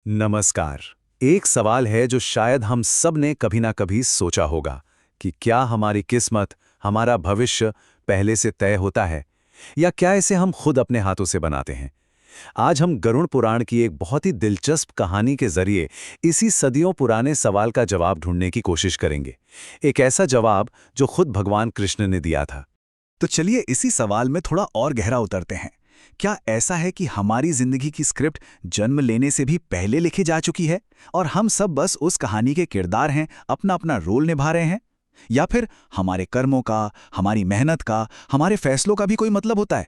नमस्कार। एक सवाल है जो शायद हम सब ने कभी ना कभी सोचा होगा कि क्या हमारी किस्मत, हमारा भविष्य पहले से तय होता है या क्या इसे हम खुद अपने हाथों से बनाते हैं। आज हम गरुड़ पुराण की एक बहुत ही दिलचस्प कहानी के जरिए इसी सदियों पुराने सवाल का जवाब ढूंढने की कोशिश करेंगे। एक ऐसा जवाब जो खुद भगवान कृष्ण ने दिया था। तो चलिए इसी सवाल में थोड़ा और गहरा उतरते हैं। क्या ऐसा है कि हमारी जिंदगी की स्क्रिप्ट जन्म लेने से भी पहले लिखी जा चुकी है और हम सब बस उस कहानी के किरदार हैं, अपना अपना रोल निभा रहे हैं? या फिर हमारे कर्मों का, हमारी मेहनत का, हमारे फैसलों का भी कोई मतलब होता है?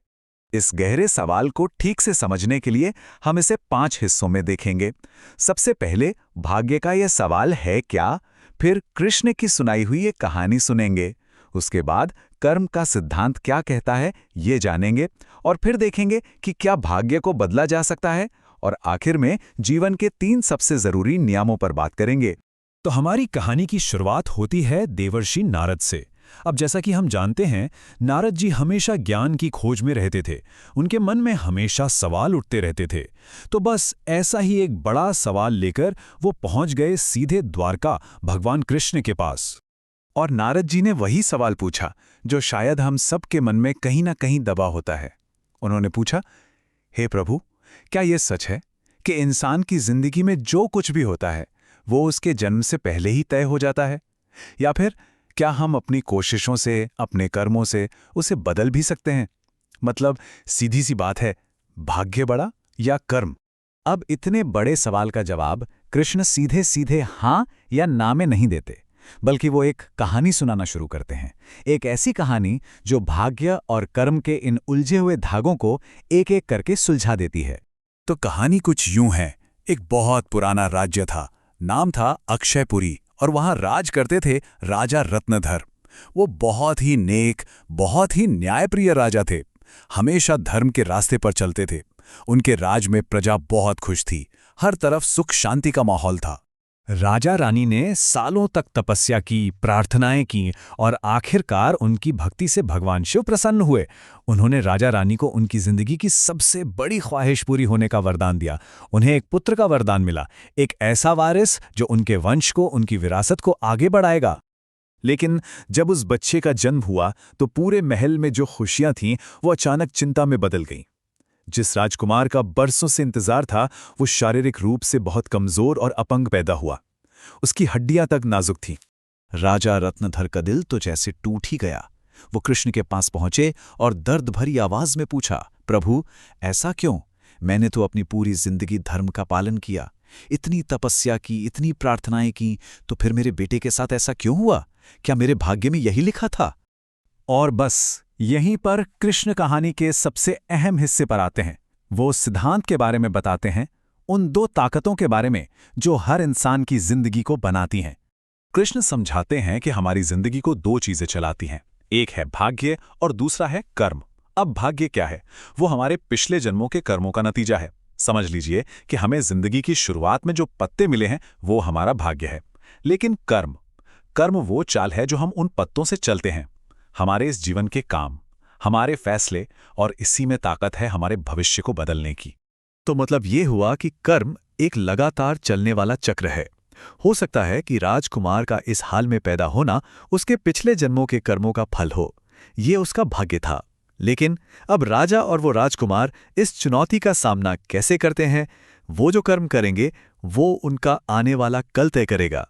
इस गहरे सवाल को ठीक से समझने के लिए हम इसे 5 हिस्सों में देखेंगे। सबसे पहले भाग्य का यह सवाल है क्या, फिर कृष्ण की सुनाई हुई ये कहानी सुनेंगे। उसके बाद कर्म का सिद्धांत क्या कहता है ये जानेंगे और फिर देखेंगे कि क्या भाग्य को बदला जा सकता है, और आखिर में जीवन के 3 सबसे जरूरी नियमों पर बात करेंगे। तो हमारी कहानी की शुरुआत होती है देवर्षि नारद से। अब जैसा कि हम जानते हैं, नारद जी हमेशा ज्ञान की खोज में रहते थे। उनके मन में हमेशा सवाल उठते रहते थे। तो बस ऐसा ही एक बड़ा सवाल लेकर वो पहुंच गए सीधे द्वारका, भगवान कृष्ण के पास। और नारद जी ने वही सवाल पूछा जो शायद हम सब के मन में कहीं ना कहीं दबा होता है। उन्होंने पूछा, हे प्रभु, क्या यह सच है कि इंसान की जिंदगी में जो कुछ भी होता है वो उसके जन्म से पहले ही तय हो जाता है, या फिर क्या हम अपनी कोशिशों से, अपने कर्मों से उसे बदल भी सकते हैं? मतलब सीधी सी बात है, भाग्य बड़ा या कर्म? अब इतने बड़े सवाल का जवाब कृष्ण सीधे सीधे हाँ या ना में नहीं देते, बल्कि वो एक कहानी सुनाना शुरू करते हैं। एक ऐसी कहानी जो भाग्य और कर्म के इन उलझे हुए धागों को एक एक करके सुलझा देती है। तो कहानी कुछ यूं है। एक बहुत पुराना राज्य था, नाम था अक्षयपुरी, और वहां राज करते थे राजा रत्नधर। वो बहुत ही नेक, बहुत ही न्यायप्रिय राजा थे। हमेशा धर्म के रास्ते पर चलते थे। उनके राज में प्रजा बहुत खुश थी। हर तरफ सुख शांति का माहौल था। राजा रानी ने सालों तक तपस्या की, प्रार्थनाएं की और आखिरकार उनकी भक्ति से भगवान शिव प्रसन्न हुए। उन्होंने राजा रानी को उनकी जिंदगी की सबसे बड़ी ख्वाहिश पूरी होने का वरदान दिया। उन्हें एक पुत्र का वरदान मिला, एक ऐसा वारिस जो उनके वंश को, उनकी विरासत को आगे बढ़ाएगा। लेकिन जब उस बच्चे का जन्म हुआ तो पूरे महल में जो खुशियां थीं वो अचानक चिंता में बदल गईं। जिस राजकुमार का बरसों से इंतजार था वो शारीरिक रूप से बहुत कमजोर और अपंग पैदा हुआ। उसकी हड्डियां तक नाजुक थीं। राजा रत्नधर का दिल तो जैसे टूट ही गया। वो कृष्ण के पास पहुंचे और दर्द भरी आवाज में पूछा, प्रभु, ऐसा क्यों? मैंने तो अपनी पूरी जिंदगी धर्म का पालन किया, इतनी तपस्या की, इतनी प्रार्थनाएं की, तो फिर मेरे बेटे के साथ ऐसा क्यों हुआ? क्या मेरे भाग्य में यही लिखा था? और बस यहीं पर कृष्ण कहानी के सबसे अहम हिस्से पर आते हैं। वो सिद्धांत के बारे में बताते हैं, उन 2 ताकतों के बारे में जो हर इंसान की जिंदगी को बनाती हैं। कृष्ण समझाते हैं कि हमारी जिंदगी को 2 चीजें चलाती हैं, एक है भाग्य और दूसरा है कर्म। अब भाग्य क्या है? वो हमारे पिछले जन्मों के कर्मों का नतीजा है। समझ लीजिए कि हमें जिंदगी की शुरुआत में जो पत्ते मिले हैं वो हमारा भाग्य है। लेकिन कर्म, कर्म वो चाल है जो हम उन पत्तों से चलते हैं, हमारे इस जीवन के काम, हमारे फैसले, और इसी में ताकत है हमारे भविष्य को बदलने की। तो मतलब ये हुआ कि कर्म एक लगातार चलने वाला चक्र है। हो सकता है कि राजकुमार का इस हाल में पैदा होना उसके पिछले जन्मों के कर्मों का फल हो। ये उसका भाग्य था। लेकिन अब राजा और वो राजकुमार इस चुनौती का सामना कैसे करते हैं? वो जो कर्म करेंगे वो उनका आने वाला कल तय करेगा।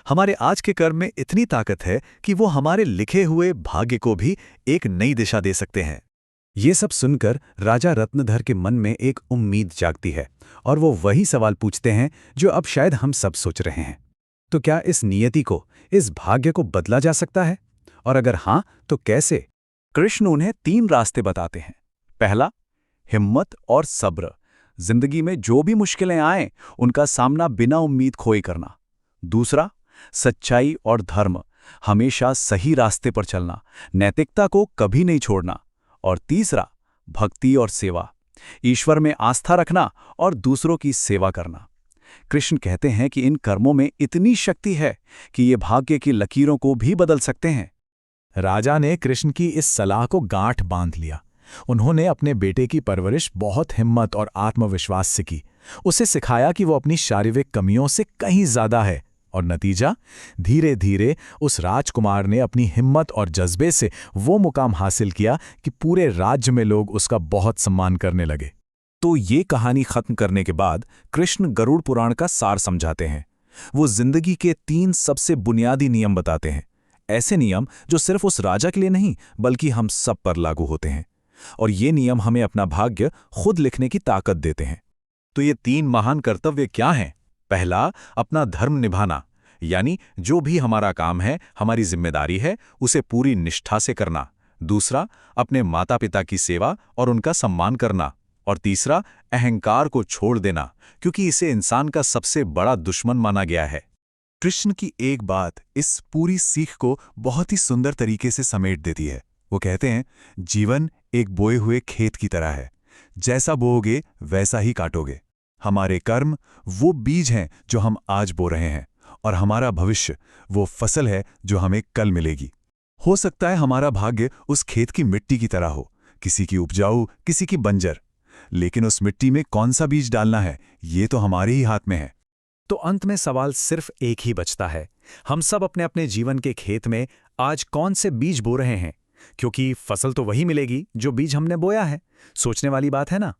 हमारे आज के कर्म में इतनी ताकत है कि वो हमारे लिखे हुए भाग्य को भी एक नई दिशा दे सकते हैं। ये सब सुनकर राजा रत्नधर के मन में एक उम्मीद जागती है और वो वही सवाल पूछते हैं जो अब शायद हम सब सोच रहे हैं। तो क्या इस नियति को, इस भाग्य को बदला जा सकता है? और अगर हाँ, तो कैसे? कृष्ण उन्हें 3 रास्ते बताते हैं। पहला, हिम्मत और सब्र। जिंदगी में जो भी मुश्किलें आएं उनका सामना बिना उम्मीद खोए करना। दूसरा, सच्चाई और धर्म, हमेशा सही रास्ते पर चलना, नैतिकता को कभी नहीं छोड़ना। और तीसरा, भक्ति और सेवा, ईश्वर में आस्था रखना और दूसरों की सेवा करना। कृष्ण कहते हैं कि इन कर्मों में इतनी शक्ति है कि ये भाग्य की लकीरों को भी बदल सकते हैं। राजा ने कृष्ण की इस सलाह को गांठ बांध लिया। उन्होंने अपने बेटे की परवरिश बहुत हिम्मत और आत्मविश्वास से की। उसे सिखाया कि वो अपनी शारीरिक कमियों से कहीं ज्यादा है, और नतीजा, धीरे धीरे उस राजकुमार ने अपनी हिम्मत और जज्बे से वो मुकाम हासिल किया कि पूरे राज्य में लोग उसका बहुत सम्मान करने लगे। तो ये कहानी खत्म करने के बाद कृष्ण गरुड़ पुराण का सार समझाते हैं। वो जिंदगी के 3 सबसे बुनियादी नियम बताते हैं, ऐसे नियम जो सिर्फ उस राजा के लिए नहीं बल्कि हम सब पर लागू होते हैं, और ये नियम हमें अपना भाग्य खुद लिखने की ताकत देते हैं। तो ये 3 महान कर्तव्य क्या हैं? पहला, अपना धर्म निभाना, यानी जो भी हमारा काम है, हमारी जिम्मेदारी है, उसे पूरी निष्ठा से करना। दूसरा, अपने माता पिता की सेवा और उनका सम्मान करना। और तीसरा, अहंकार को छोड़ देना, क्योंकि इसे इंसान का सबसे बड़ा दुश्मन माना गया है। कृष्ण की एक बात इस पूरी सीख को बहुत ही सुंदर तरीके से समेट देती है। वो कहते हैं, जीवन एक बोए हुए खेत की तरह है, जैसा बोओगे वैसा ही काटोगे। हमारे कर्म वो बीज हैं जो हम आज बो रहे हैं, और हमारा भविष्य वो फसल है जो हमें कल मिलेगी। हो सकता है हमारा भाग्य उस खेत की मिट्टी की तरह हो, किसी की उपजाऊ, किसी की बंजर, लेकिन उस मिट्टी में कौन सा बीज डालना है, ये तो हमारे ही हाथ में है। तो अंत में सवाल सिर्फ एक ही बचता है, हम सब अपने अपने जीवन के खेत में आज कौन से बीज बो रहे हैं? क्योंकि फसल तो वही मिलेगी जो बीज हमने बोया है। सोचने वाली बात है ना?